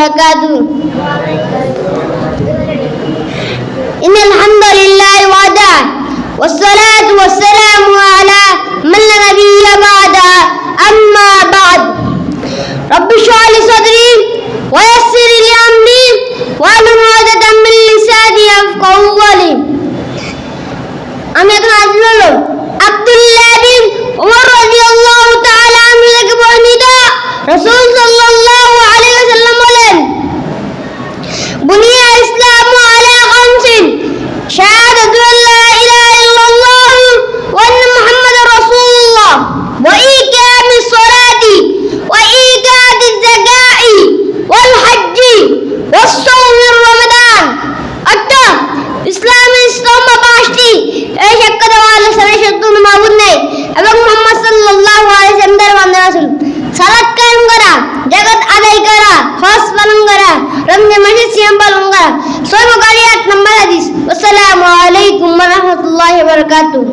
وبركاته. إن الحمد لله وحده والصلاة والسلام على من لا نبي بعده أما بعد رب اشرح لي صدري ويسر لي أمري واحلل عقدة من لساني يفقهوا قولي. আমি এখন হাজির হলাম আব্দুল্লাহ বিন ওমর রাদিয়াল্লাহু তাআলা আনহু থেকে বর্ণিত রাসূল সাল্লাল্লাহু আলাইহি ওয়াসাল্লাম বলেন, বুনিয়া ইসলামু আলা খামসিন শাহাদাতু আল্লা ইলাহা ইল্লাল্লাহ ওয়া আন্না মুহাম্মাদার রাসূলুল্লাহ ওয়া ইকামিস সালাতি ওয়া ইতাতিজ যাকাতি ওয়াল হজ্জি ওয়াস সাওমি রমাদান। অর্থাৎ ইসলামের স্তম্ভ পাঁচটি, এই সাক্ষ্য দেওয়া আল্লাহ ছাড়া সত্য কোনো মাবুদ নেই এবং মুহাম্মদ সাল্লাল্লাহু আলাইহি ওয়াসাল্লাম তার বান্দা রাসূল। সালাত কায়েম করা, যাকাত আদায় করা, হজ পালন করা, রমজান মাসে সিয়াম পালন করা। সহিহ বুখারী 8 নম্বর হাদিস। আসসালামু আলাইকুম ওয়া রাহমাতুল্লাহি ওয়া বারাকাতুহু।